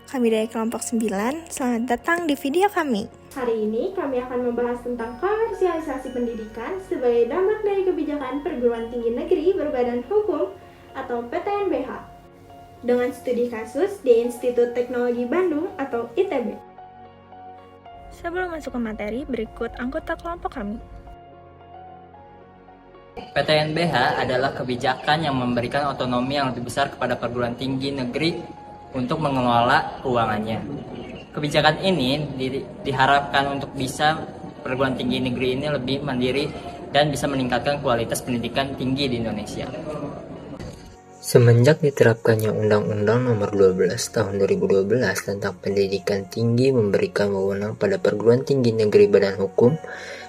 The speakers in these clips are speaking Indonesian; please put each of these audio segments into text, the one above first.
Kami dari kelompok 9, selamat datang di video kami. Hari ini kami akan membahas tentang komersialisasi pendidikan sebagai dampak dari kebijakan perguruan tinggi negeri berbadan hukum atau PTNBH dengan studi kasus di Institut Teknologi Bandung atau ITB. Sebelum masuk ke materi, berikut anggota kelompok kami. PTNBH adalah kebijakan yang memberikan otonomi yang lebih besar kepada perguruan tinggi negeri untuk mengelola keuangannya. Kebijakan ini diharapkan untuk bisa perguruan tinggi negeri ini lebih mandiri dan bisa meningkatkan kualitas pendidikan tinggi di Indonesia. Semenjak diterapkannya Undang-Undang Nomor 12 Tahun 2012 tentang Pendidikan Tinggi memberikan wewenang pada perguruan tinggi negeri badan hukum,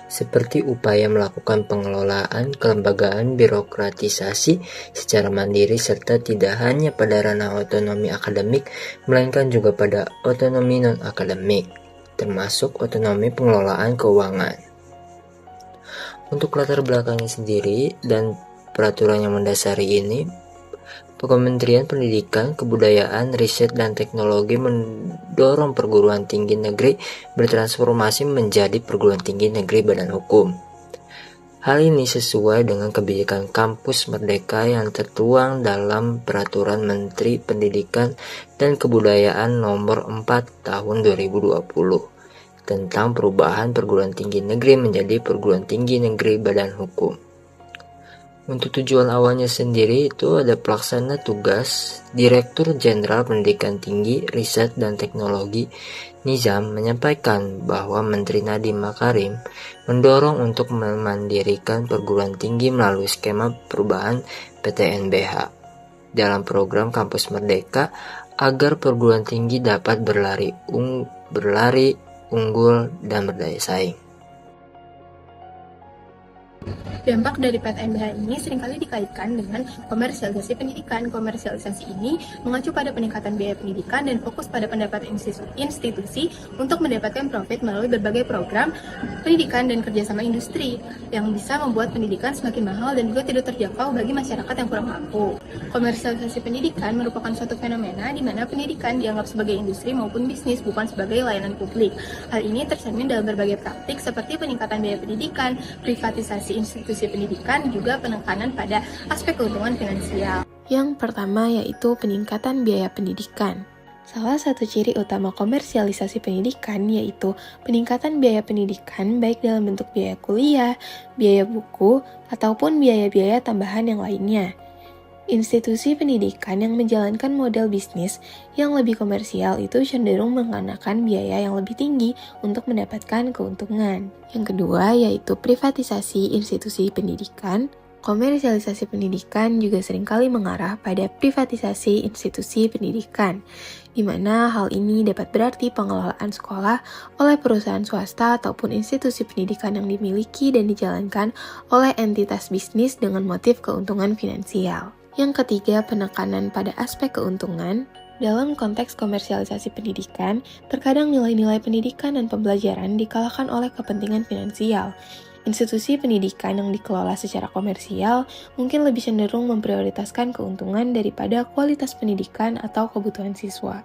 seperti upaya melakukan pengelolaan kelembagaan birokratisasi secara mandiri serta tidak hanya pada ranah otonomi akademik, melainkan juga pada otonomi non-akademik, termasuk otonomi pengelolaan keuangan. Untuk latar belakangnya sendiri dan peraturan yang mendasari ini, Kementerian Pendidikan, Kebudayaan, Riset, dan Teknologi mendorong perguruan tinggi negeri bertransformasi menjadi perguruan tinggi negeri badan hukum. Hal ini sesuai dengan kebijakan Kampus Merdeka yang tertuang dalam Peraturan Menteri Pendidikan dan Kebudayaan Nomor 4 Tahun 2020 tentang perubahan perguruan tinggi negeri menjadi perguruan tinggi negeri badan hukum. Untuk tujuan awalnya sendiri itu ada pelaksana tugas Direktur Jenderal Pendidikan Tinggi, Riset, dan Teknologi Nizam menyampaikan bahwa Menteri Nadiem Makarim mendorong untuk memandirikan perguruan tinggi melalui skema perubahan PTNBH dalam program Kampus Merdeka agar perguruan tinggi dapat berlari unggul, dan berdaya saing. Dampak dari PTNBH ini seringkali dikaitkan dengan komersialisasi pendidikan. Komersialisasi ini mengacu pada peningkatan biaya pendidikan dan fokus pada pendapatan institusi untuk mendapatkan profit melalui berbagai program pendidikan dan kerjasama industri yang bisa membuat pendidikan semakin mahal dan juga tidak terjangkau bagi masyarakat yang kurang mampu. Komersialisasi pendidikan merupakan suatu fenomena di mana pendidikan dianggap sebagai industri maupun bisnis, bukan sebagai layanan publik. Hal ini tercermin dalam berbagai praktik seperti peningkatan biaya pendidikan, privatisasi institusi pendidikan, juga penekanan pada aspek keuntungan finansial. Yang pertama yaitu peningkatan biaya pendidikan. Salah satu ciri utama komersialisasi pendidikan yaitu peningkatan biaya pendidikan baik dalam bentuk biaya kuliah, biaya buku, ataupun biaya-biaya tambahan yang lainnya. Institusi pendidikan yang menjalankan model bisnis yang lebih komersial itu cenderung mengenakan biaya yang lebih tinggi untuk mendapatkan keuntungan. Yang kedua yaitu privatisasi institusi pendidikan. Komersialisasi pendidikan juga seringkali mengarah pada privatisasi institusi pendidikan, di mana hal ini dapat berarti pengelolaan sekolah oleh perusahaan swasta ataupun institusi pendidikan yang dimiliki dan dijalankan oleh entitas bisnis dengan motif keuntungan finansial. Yang ketiga, penekanan pada aspek keuntungan. Dalam konteks komersialisasi pendidikan, terkadang nilai-nilai pendidikan dan pembelajaran dikalahkan oleh kepentingan finansial. Institusi pendidikan yang dikelola secara komersial mungkin lebih cenderung memprioritaskan keuntungan daripada kualitas pendidikan atau kebutuhan siswa.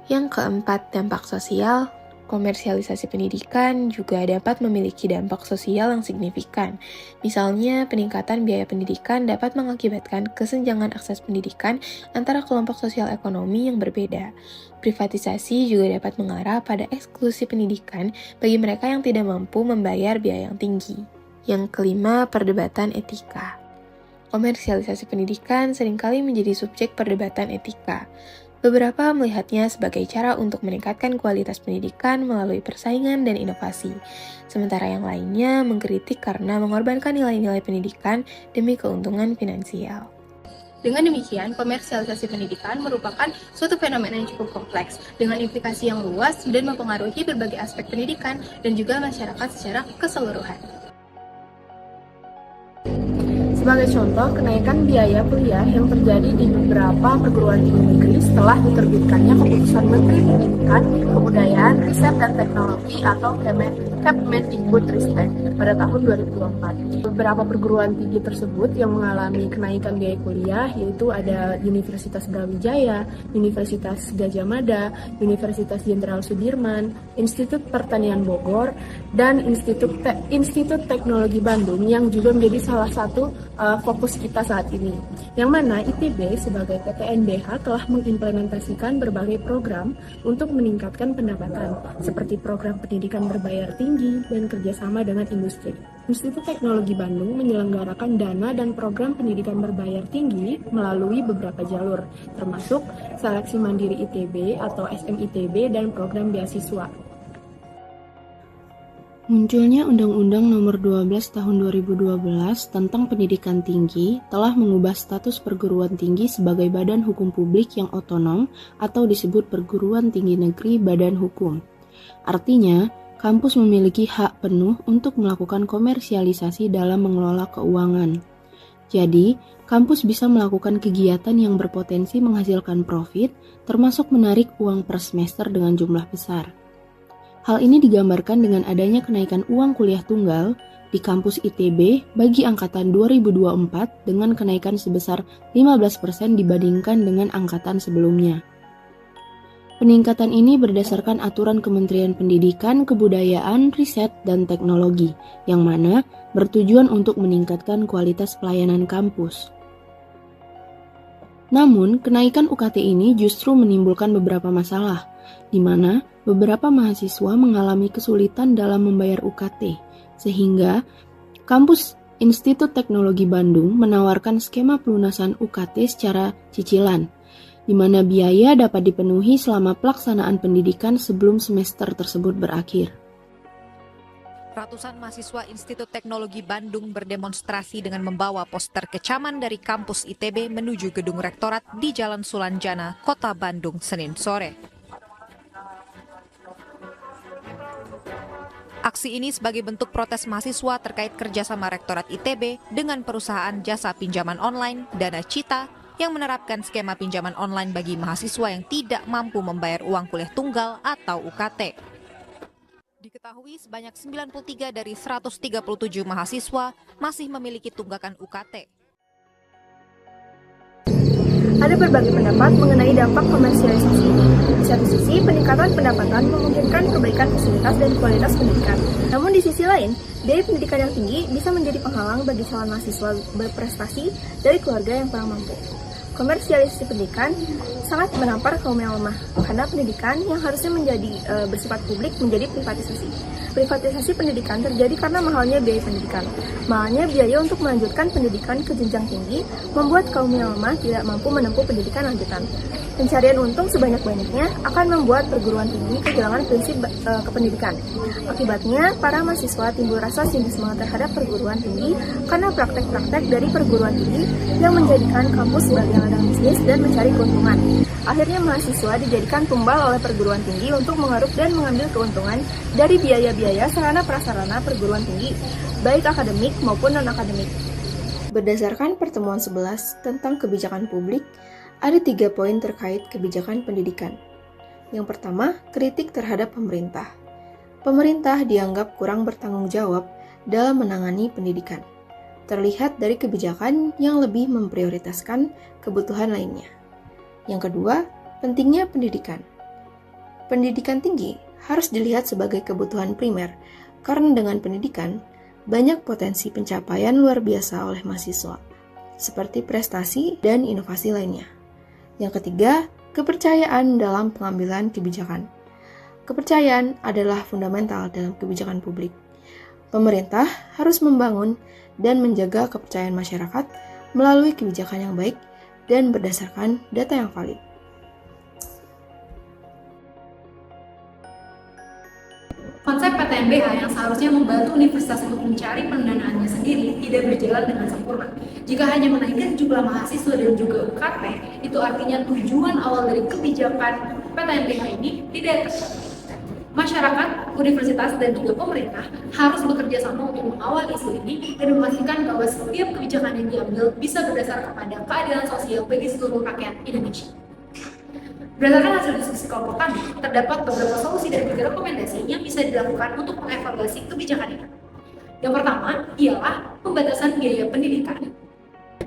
Yang keempat, dampak sosial. Komersialisasi pendidikan juga dapat memiliki dampak sosial yang signifikan. Misalnya, peningkatan biaya pendidikan dapat mengakibatkan kesenjangan akses pendidikan antara kelompok sosial ekonomi yang berbeda. Privatisasi juga dapat mengarah pada eksklusi pendidikan bagi mereka yang tidak mampu membayar biaya yang tinggi. Yang kelima, perdebatan etika. Komersialisasi pendidikan seringkali menjadi subjek perdebatan etika. Beberapa melihatnya sebagai cara untuk meningkatkan kualitas pendidikan melalui persaingan dan inovasi, sementara yang lainnya mengkritik karena mengorbankan nilai-nilai pendidikan demi keuntungan finansial. Dengan demikian, komersialisasi pendidikan merupakan suatu fenomena yang cukup kompleks, dengan implikasi yang luas dan mempengaruhi berbagai aspek pendidikan dan juga masyarakat secara keseluruhan. Sebagai contoh, kenaikan biaya kuliah yang terjadi di beberapa perguruan tinggi negeri setelah diterbitkannya Keputusan Menteri Pendidikan, Kebudayaan, Riset, dan Teknologi atau Kemendikbudristek pada tahun 2024. Beberapa perguruan tinggi tersebut yang mengalami kenaikan biaya kuliah yaitu ada Universitas Brawijaya, Universitas Gadjah Mada, Universitas Jenderal Sudirman, Institut Pertanian Bogor, dan Institut Teknologi Bandung yang juga menjadi salah satu fokus kita saat ini. Yang mana ITB sebagai PTNBH telah mengimplementasikan berbagai program untuk meningkatkan pendapatan, seperti program pendidikan berbayar tinggi dan kerjasama dengan industri. Institut Teknologi Bandung menyelenggarakan dana dan program pendidikan berbayar tinggi melalui beberapa jalur, termasuk Seleksi Mandiri ITB atau SMITB dan program beasiswa. Munculnya Undang-Undang Nomor 12 Tahun 2012 tentang Pendidikan Tinggi telah mengubah status perguruan tinggi sebagai badan hukum publik yang otonom atau disebut perguruan tinggi negeri badan hukum. Artinya, kampus memiliki hak penuh untuk melakukan komersialisasi dalam mengelola keuangan. Jadi, kampus bisa melakukan kegiatan yang berpotensi menghasilkan profit, termasuk menarik uang per semester dengan jumlah besar. Hal ini digambarkan dengan adanya kenaikan uang kuliah tunggal di kampus ITB bagi angkatan 2024 dengan kenaikan sebesar 15% dibandingkan dengan angkatan sebelumnya. Peningkatan ini berdasarkan aturan Kementerian Pendidikan, Kebudayaan, Riset, dan Teknologi, yang mana bertujuan untuk meningkatkan kualitas pelayanan kampus. Namun, kenaikan UKT ini justru menimbulkan beberapa masalah, di mana beberapa mahasiswa mengalami kesulitan dalam membayar UKT, sehingga kampus Institut Teknologi Bandung menawarkan skema pelunasan UKT secara cicilan, di mana biaya dapat dipenuhi selama pelaksanaan pendidikan sebelum semester tersebut berakhir. Ratusan mahasiswa Institut Teknologi Bandung berdemonstrasi dengan membawa poster kecaman dari kampus ITB menuju gedung rektorat di Jalan Sulanjana, Kota Bandung, Senin sore. Aksi ini sebagai bentuk protes mahasiswa terkait kerjasama Rektorat ITB dengan perusahaan jasa pinjaman online Dana Cita yang menerapkan skema pinjaman online bagi mahasiswa yang tidak mampu membayar uang kuliah tunggal atau UKT. Diketahui sebanyak 93 dari 137 mahasiswa masih memiliki tunggakan UKT. Ada berbagai pendapat mengenai dampak komersialisasi ini. Di satu sisi, peningkatan pendapatan memungkinkan perbaikan fasilitas dan kualitas pendidikan. Namun di sisi lain, biaya pendidikan yang tinggi bisa menjadi penghalang bagi calon mahasiswa berprestasi dari keluarga yang kurang mampu. Komersialisasi pendidikan sangat menampar kaum yang lemah, karena pendidikan yang harusnya menjadi bersifat publik menjadi privatisasi. Privatisasi pendidikan terjadi karena mahalnya biaya pendidikan. Mahalnya biaya untuk melanjutkan pendidikan ke jenjang tinggi membuat kaum yang lemah tidak mampu menempuh pendidikan lanjutan. Pencarian untung sebanyak-banyaknya akan membuat perguruan tinggi kehilangan prinsip kependidikan. Akibatnya, para mahasiswa timbul rasa sinis terhadap perguruan tinggi karena praktek-praktek dari perguruan tinggi yang menjadikan kampus sebagai ladang bisnis dan mencari keuntungan. Akhirnya mahasiswa dijadikan tumbal oleh perguruan tinggi untuk mengeruk dan mengambil keuntungan dari biaya-biaya sarana-prasarana perguruan tinggi, baik akademik maupun non-akademik. Berdasarkan pertemuan 11 tentang kebijakan publik, ada 3 poin terkait kebijakan pendidikan. Yang pertama, kritik terhadap pemerintah. Pemerintah dianggap kurang bertanggung jawab dalam menangani pendidikan. Terlihat dari kebijakan yang lebih memprioritaskan kebutuhan lainnya. Yang kedua, pentingnya pendidikan. Pendidikan tinggi harus dilihat sebagai kebutuhan primer, karena dengan pendidikan, banyak potensi pencapaian luar biasa oleh mahasiswa, seperti prestasi dan inovasi lainnya. Yang ketiga, kepercayaan dalam pengambilan kebijakan. Kepercayaan adalah fundamental dalam kebijakan publik. Pemerintah harus membangun dan menjaga kepercayaan masyarakat melalui kebijakan yang baik dan berdasarkan data yang valid. Konsep PTNBH yang seharusnya membantu universitas untuk mencari pendanaannya sendiri tidak berjalan dengan sempurna. Jika hanya menaikkan jumlah mahasiswa dan juga UKT, itu artinya tujuan awal dari kebijakan PTNBH ini tidak tercapai. Masyarakat, universitas, dan juga pemerintah harus bekerja sama untuk mengawal isu ini dan memastikan bahwa setiap kebijakan yang diambil bisa berdasar kepada keadilan sosial bagi seluruh rakyat Indonesia. Berdasarkan hasil diskusi kelompok kami, terdapat beberapa solusi dan juga rekomendasi yang bisa dilakukan untuk mengevaluasi kebijakan ini. Yang pertama ialah pembatasan biaya pendidikan.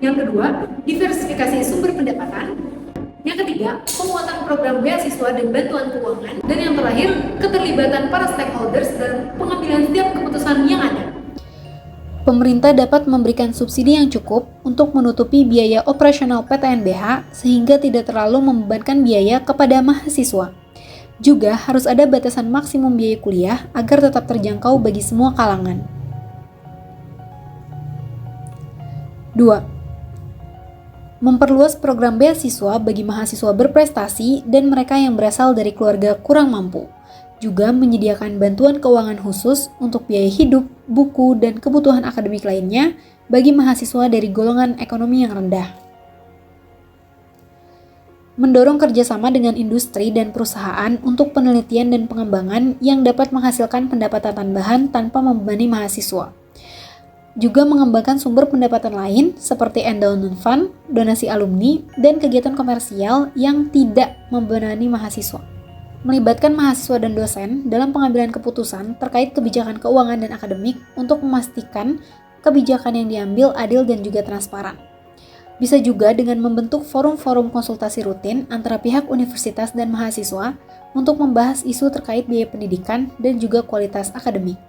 Yang kedua, diversifikasi sumber pendapatan. Yang ketiga, penguatan program beasiswa dan bantuan keuangan. Dan yang terakhir, keterlibatan para stakeholders dalam pengambilan setiap keputusan yang ada. Pemerintah dapat memberikan subsidi yang cukup untuk menutupi biaya operasional PTNBH sehingga tidak terlalu membebankan biaya kepada mahasiswa. Juga harus ada batasan maksimum biaya kuliah agar tetap terjangkau bagi semua kalangan. 2. Memperluas program beasiswa bagi mahasiswa berprestasi dan mereka yang berasal dari keluarga kurang mampu. Juga menyediakan bantuan keuangan khusus untuk biaya hidup, buku, dan kebutuhan akademik lainnya bagi mahasiswa dari golongan ekonomi yang rendah. Mendorong kerjasama dengan industri dan perusahaan untuk penelitian dan pengembangan yang dapat menghasilkan pendapatan tambahan tanpa membebani mahasiswa. Juga mengembangkan sumber pendapatan lain seperti endowment fund, donasi alumni, dan kegiatan komersial yang tidak membebani mahasiswa. Melibatkan mahasiswa dan dosen dalam pengambilan keputusan terkait kebijakan keuangan dan akademik untuk memastikan kebijakan yang diambil adil dan juga transparan. Bisa juga dengan membentuk forum-forum konsultasi rutin antara pihak universitas dan mahasiswa untuk membahas isu terkait biaya pendidikan dan juga kualitas akademik.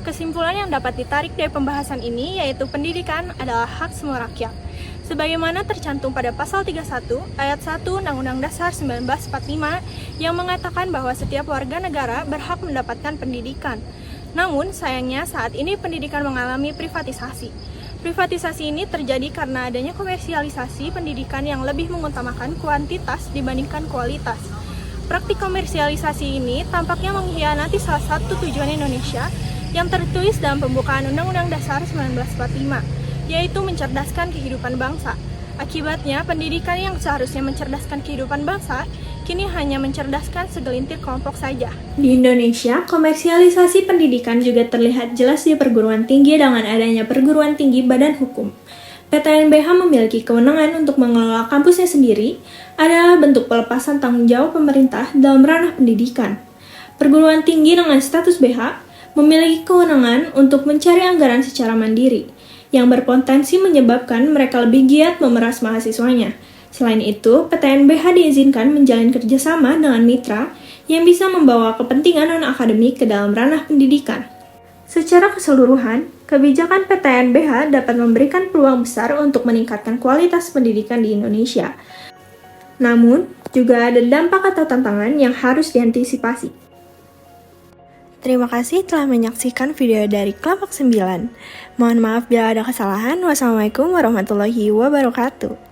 Kesimpulan yang dapat ditarik dari pembahasan ini yaitu pendidikan adalah hak semua rakyat. Sebagaimana tercantum pada pasal 31 ayat 1 Undang-Undang Dasar 1945 yang mengatakan bahwa setiap warga negara berhak mendapatkan pendidikan. Namun sayangnya saat ini pendidikan mengalami privatisasi. Privatisasi ini terjadi karena adanya komersialisasi pendidikan yang lebih mengutamakan kuantitas dibandingkan kualitas. Praktik komersialisasi ini tampaknya mengkhianati salah satu tujuan Indonesia yang tertulis dalam pembukaan Undang-Undang Dasar 1945, yaitu mencerdaskan kehidupan bangsa. Akibatnya, pendidikan yang seharusnya mencerdaskan kehidupan bangsa, kini hanya mencerdaskan segelintir kelompok saja. Di Indonesia, komersialisasi pendidikan juga terlihat jelas di perguruan tinggi dengan adanya perguruan tinggi badan hukum. PTNBH memiliki kewenangan untuk mengelola kampusnya sendiri, adalah bentuk pelepasan tanggung jawab pemerintah dalam ranah pendidikan. Perguruan tinggi dengan status BH memiliki kewenangan untuk mencari anggaran secara mandiri, yang berpotensi menyebabkan mereka lebih giat memeras mahasiswanya. Selain itu, PTNBH diizinkan menjalin kerjasama dengan mitra yang bisa membawa kepentingan non-akademik ke dalam ranah pendidikan. Secara keseluruhan, kebijakan PTNBH dapat memberikan peluang besar untuk meningkatkan kualitas pendidikan di Indonesia. Namun, juga ada dampak atau tantangan yang harus diantisipasi. Terima kasih telah menyaksikan video dari Kelompok 9. Mohon maaf bila ada kesalahan. Wassalamualaikum warahmatullahi wabarakatuh.